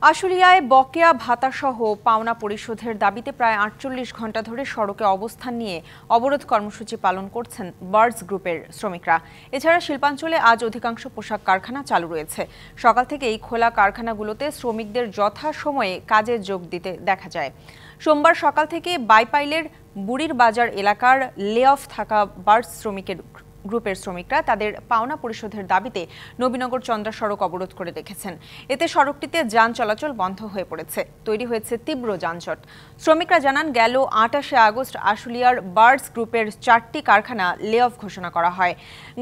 আশুলিয়ায় বকেয়া ভাতাসহ পাওনা পরিশোধের দাবিতে প্রায় ৪৮ ঘণ্টা ধরে সড়কে অবস্থান নিয়ে অবরোধ কর্মসূচি পালন করছেন বার্ডস গ্রুপের শ্রমিকরা। এছাড়া শিল্পাঞ্চলে আজ অধিকাংশ পোশাক কারখানা চালু রয়েছে। সকাল থেকেই খোলা কারখানাগুলোতে শ্রমিকদের যথাসময়ে কাজে যোগ দিতে দেখা যায়। সোমবার সকাল থেকে বাইপাইলের বুড়ির বাজার এলাকার লে অফ থাকা বার্ডস গ্রুপের শ্রমিকরা তাদের পাওনা পরিশোধের দাবিতে নবীনগর চন্দ্রা সড়ক অবরোধ করে রেখেছেন। এতে সড়কটিতে যান চলাচল বন্ধ হয়ে পড়েছে, তৈরি হয়েছে তীব্র যানজট। শ্রমিকরা জানান, গেল ২৮শে আগস্ট আশুলিয়ার বার্ডস গ্রুপের ৪টি কারখানা লে অফ ঘোষণা করা হয়।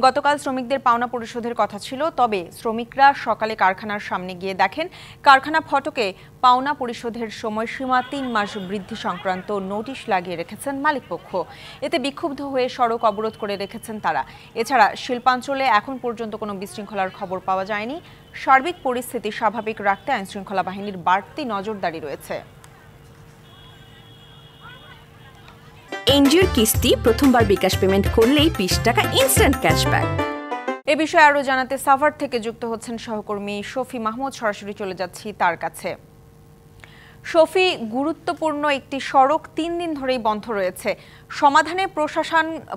গতকাল শ্রমিকদের পাওনা পরিশোধের কথা ছিল, তবে শ্রমিকরা সকালে কারখানার সামনে গিয়ে দেখেন কারখানা ফটকে পাওনা পরিশোধের সময়সীমা ৩ মাস বৃদ্ধি সংক্রান্ত নোটিশ লাগিয়ে রেখেছেন মালিকপক্ষ। এতে বিক্ষুব্ধ হয়ে সড়ক অবরোধ করে রেখেছেন তারা। এছাড়া শিল্পাঞ্চলে এখন পর্যন্ত কোনো বিশৃঙ্খলার খবর পাওয়া যায়নি। সার্বিক পরিস্থিতি স্বাভাবিক রাখতে আইনশৃঙ্খলা বাহিনীর বাড়তি নজরদারি রয়েছে। এনজিওর কিস্তি প্রথমবার বিকাশ পেমেন্ট করলেই ২০ টাকা ইনস্ট্যান্ট ক্যাশব্যাক। এ বিষয়ে আরও জানাতে সাভার থেকে যুক্ত হচ্ছেন সহকর্মী শফি মাহমুদ। সরাসরি চলে যাচ্ছি তার কাছে। শফি, গুরুত্বপূর্ণ একটি সড়ক ৩ দিন ধরেই বন্ধ রয়েছে। সমাধানে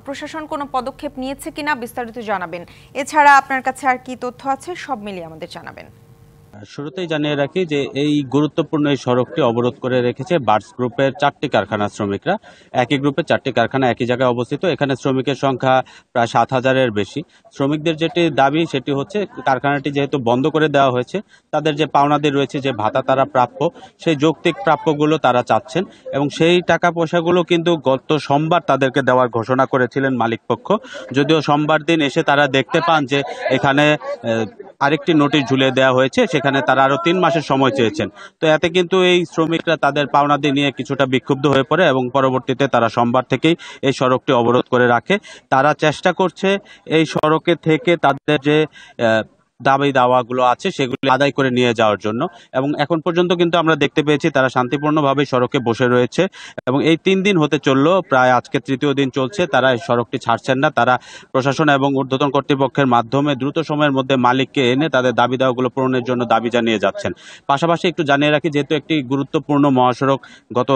প্রশাসন কোনো পদক্ষেপ নিয়েছে কিনা বিস্তারিত জানাবেন। এছাড়া আপনার কাছে আর কি তথ্য আছে, সব মিলিয়ে আমাদের জানাবেন। শুরুতেই জানিয়ে রাখি যে এই গুরুত্বপূর্ণ এই সড়কটি অবরোধ করে রেখেছে বার্ডস গ্রুপের ৪টি কারখানার শ্রমিকরা। একই গ্রুপের 4টি কারখানা একই জায়গায় অবস্থিত। এখানে শ্রমিকের সংখ্যা প্রায় ৭,০০০-এর বেশি। শ্রমিকদের যেটি দাবি সেটি হচ্ছে, কারখানাটি যেহেতু বন্ধ করে দেওয়া হয়েছে, তাদের যে পাওনাদের রয়েছে, যে ভাতা তারা প্রাপ্য, সেই যৌক্তিক প্রাপ্যগুলো তারা চাচ্ছেন এবং সেই টাকা পয়সাগুলো কিন্তু গত সোমবার তাদেরকে দেওয়ার ঘোষণা করেছিলেন মালিকপক্ষ। যদিও সোমবার দিন এসে তারা দেখতে পান যে এখানে আরেকটি নোটিশ ঝুলিয়ে দেওয়া হয়েছে, সেখানে তারা আরো ৩ মাসের সময় চেয়েছেন। তো এতে কিন্তু এই শ্রমিকরা তাদের পাওনাদি নিয়ে কিছুটা বিক্ষুব্ধ হয়ে পড়ে এবং পরবর্তীতে তারা সোমবার থেকেই এই সড়কটি অবরোধ করে রাখে। তারা চেষ্টা করছে এই সড়কে থেকে তাদের যে দাবি দাওয়াগুলো আছে সেগুলি আদায় করে নিয়ে যাওয়ার জন্য, এবং এখন পর্যন্ত কিন্তু আমরা দেখতে পেয়েছি তারা শান্তিপূর্ণভাবে সড়কে বসে রয়েছে এবং এই ৩ দিন হতে চললো, প্রায় আজকে ৩য় দিন চলছে। তারা এই সড়কটি ছাড়ছেন না। তারা প্রশাসন এবং ঊর্ধ্বতন কর্তৃপক্ষের মাধ্যমে দ্রুত সময়ের মধ্যে মালিককে এনে তাদের দাবি দাওয়াগুলো পূরণের জন্য দাবি জানিয়ে যাচ্ছেন। পাশাপাশি একটু জানিয়ে রাখি, যেহেতু একটি গুরুত্বপূর্ণ মহাসড়ক, গত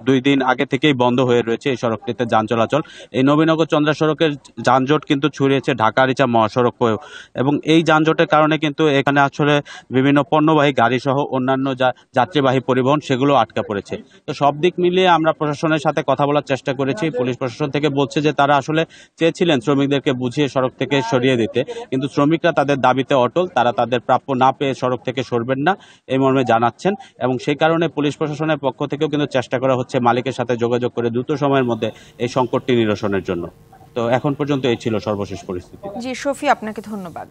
2 দিন আগে থেকেই বন্ধ হয়ে রয়েছে এই সড়কটিতে যান চলাচল। এই নবীনগর চন্দ্রা সড়কের যানজট কিন্তু ছড়িয়েছে ঢাকা আরিচা মহাসড়ক হয়েও, এবং এই যানজটের কারণে কিন্তু এখানে আসলে বিভিন্ন পণ্যবাহী গাড়ি সহ অন্যান্য যাত্রীবাহী পরিবহন সেগুলো আটকা পড়েছে। তো সব দিক মিলিয়ে আমরা প্রশাসনের সাথে কথা বলার চেষ্টা করেছি। পুলিশ প্রশাসন থেকে বলছে যে তারা আসলে চেয়েছিলেন শ্রমিকদেরকে বুঝিয়ে সড়ক থেকে সরিয়ে দিতে, কিন্তু শ্রমিকরা তাদের দাবিতে অটল। তারা তাদের প্রাপ্য না পেয়ে সড়ক থেকে সরবেন না, এই মর্মে জানাচ্ছেন। এবং সেই কারণে পুলিশ প্রশাসনের পক্ষ থেকেও কিন্তু চেষ্টা করা হচ্ছে মালিকের সাথে যোগাযোগ করে দ্রুত সময়ের মধ্যে এই সংকটটি নিরসনের জন্য। তো এখন পর্যন্ত এই ছিল সর্বশেষ পরিস্থিতি। জি শফি, আপনাকে ধন্যবাদ।